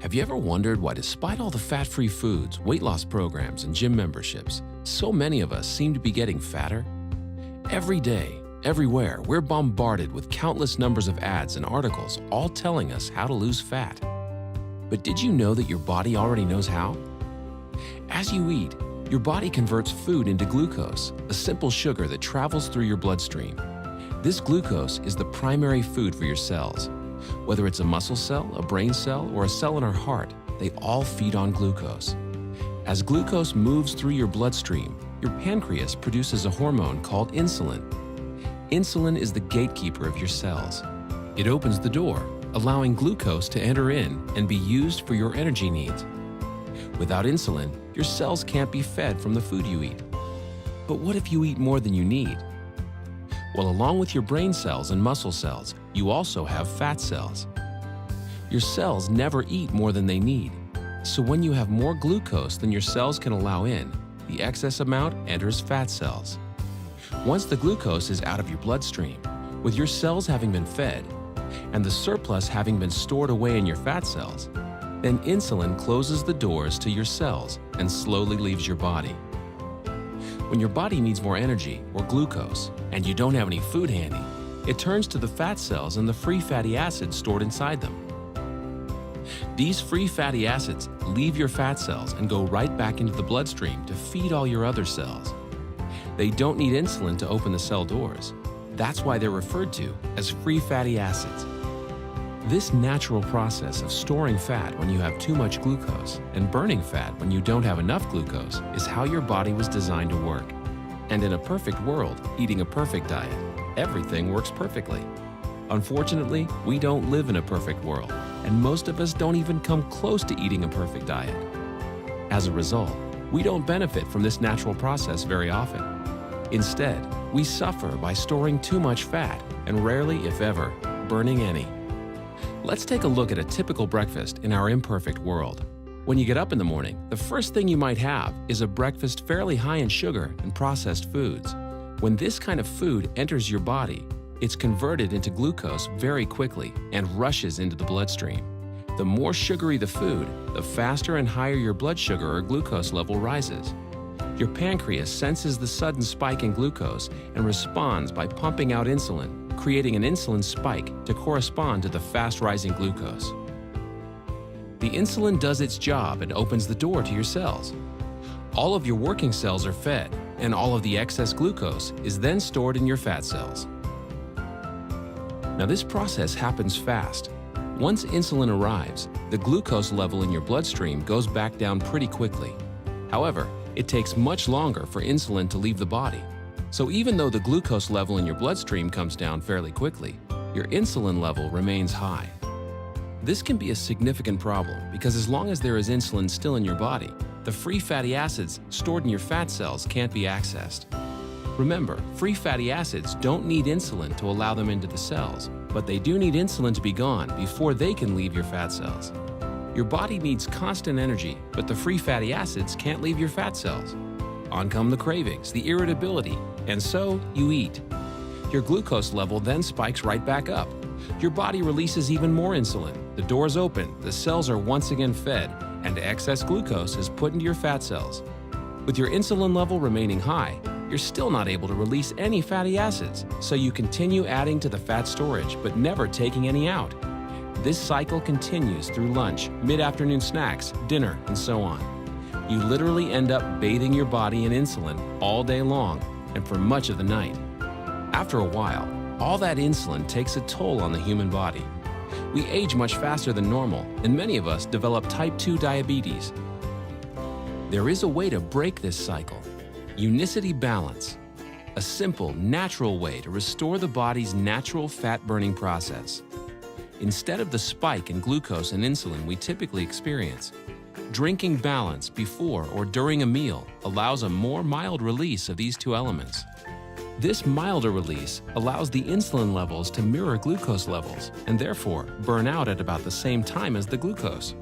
Have you ever wondered why, despite all the fat-free foods, weight loss programs, and gym memberships, so many of us seem to be getting fatter? Every day, everywhere, we're bombarded with countless numbers of ads and articles all telling us how to lose fat. But did you know that your body already knows how? As you eat, your body converts food into glucose, a simple sugar that travels through your bloodstream. This glucose is the primary food for your cells. Whether it's a muscle cell, a brain cell, or a cell in our heart, they all feed on glucose. As glucose moves through your bloodstream, your pancreas produces a hormone called insulin. Insulin is the gatekeeper of your cells. It opens the door, allowing glucose to enter in and be used for your energy needs. Without insulin, your cells can't be fed from the food you eat. But what if you eat more than you need? Well, along with your brain cells and muscle cells, you also have fat cells. Your cells never eat more than they need. So when you have more glucose than your cells can allow in, the excess amount enters fat cells. Once the glucose is out of your bloodstream, with your cells having been fed, and the surplus having been stored away in your fat cells, then insulin closes the doors to your cells and slowly leaves your body. When your body needs more energy, or glucose, and you don't have any food handy, it turns to the fat cells and the free fatty acids stored inside them. These free fatty acids leave your fat cells and go right back into the bloodstream to feed all your other cells. They don't need insulin to open the cell doors. That's why they're referred to as free fatty acids. This natural process of storing fat when you have too much glucose and burning fat when you don't have enough glucose is how your body was designed to work. And in a perfect world, eating a perfect diet, everything works perfectly. Unfortunately, we don't live in a perfect world, and most of us don't even come close to eating a perfect diet. As a result, we don't benefit from this natural process very often. Instead, we suffer by storing too much fat and rarely, if ever, burning any. Let's take a look at a typical breakfast in our imperfect world. When you get up in the morning, the first thing you might have is a breakfast fairly high in sugar and processed foods. When this kind of food enters your body, it's converted into glucose very quickly and rushes into the bloodstream. The more sugary the food, the faster and higher your blood sugar or glucose level rises. Your pancreas senses the sudden spike in glucose and responds by pumping out insulin, creating an insulin spike to correspond to the fast-rising glucose. The insulin does its job and opens the door to your cells. All of your working cells are fed, and all of the excess glucose is then stored in your fat cells. Now, this process happens fast. Once insulin arrives, the glucose level in your bloodstream goes back down pretty quickly. However, it takes much longer for insulin to leave the body. So even though the glucose level in your bloodstream comes down fairly quickly, your insulin level remains high. This can be a significant problem because as long as there is insulin still in your body, the free fatty acids stored in your fat cells can't be accessed. Remember, free fatty acids don't need insulin to allow them into the cells, but they do need insulin to be gone before they can leave your fat cells. Your body needs constant energy, but the free fatty acids can't leave your fat cells. On come the cravings, the irritability, and so you eat. Your glucose level then spikes right back up. Your body releases even more insulin. The doors open, the cells are once again fed, and excess glucose is put into your fat cells. With your insulin level remaining high, you're still not able to release any fatty acids, so you continue adding to the fat storage but never taking any out. This cycle continues through lunch, mid-afternoon snacks, dinner, and so on. You literally end up bathing your body in insulin all day long and for much of the night. After a while, all that insulin takes a toll on the human body. We age much faster than normal, and many of us develop type 2 diabetes. There is a way to break this cycle: unicity balance, a simple, natural way to restore the body's natural fat-burning process. Instead of the spike in glucose and insulin we typically experience, drinking balance before or during a meal allows a more mild release of these two elements. This milder release allows the insulin levels to mirror glucose levels and therefore burn out at about the same time as the glucose.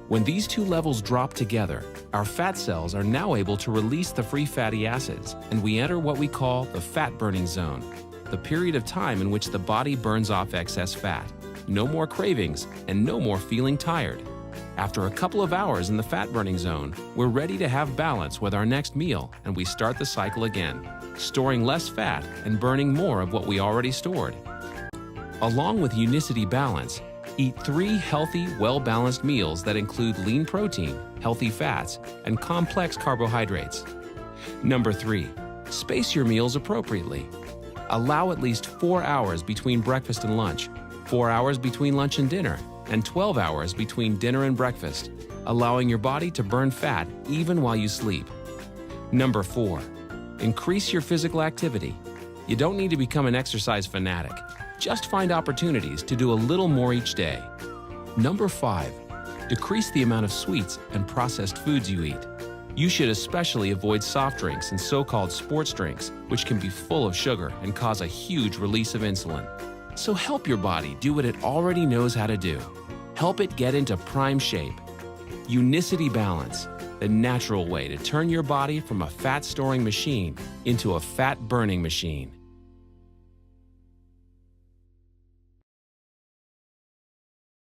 When these two levels drop together, our fat cells are now able to release the free fatty acids, and we enter what we call the fat-burning zone, the period of time in which the body burns off excess fat. No more cravings and no more feeling tired. After a couple of hours in the fat-burning zone, we're ready to have balance with our next meal, and we start the cycle again, storing less fat and burning more of what we already stored. Along with unicity balance, eat 3 healthy, well-balanced meals that include lean protein, healthy fats, and complex carbohydrates. Number 3, space your meals appropriately. Allow at least 4 hours between breakfast and lunch, 4 hours between lunch and dinner, and 12 hours between dinner and breakfast, allowing your body to burn fat even while you sleep. Number 4, increase your physical activity. You don't need to become an exercise fanatic. Just find opportunities to do a little more each day. Number 5, decrease the amount of sweets and processed foods you eat. You should especially avoid soft drinks and so-called sports drinks, which can be full of sugar and cause a huge release of insulin. So help your body do what it already knows how to do. Help it get into prime shape. Unicity balance, the natural way to turn your body from a fat-storing machine into a fat-burning machine.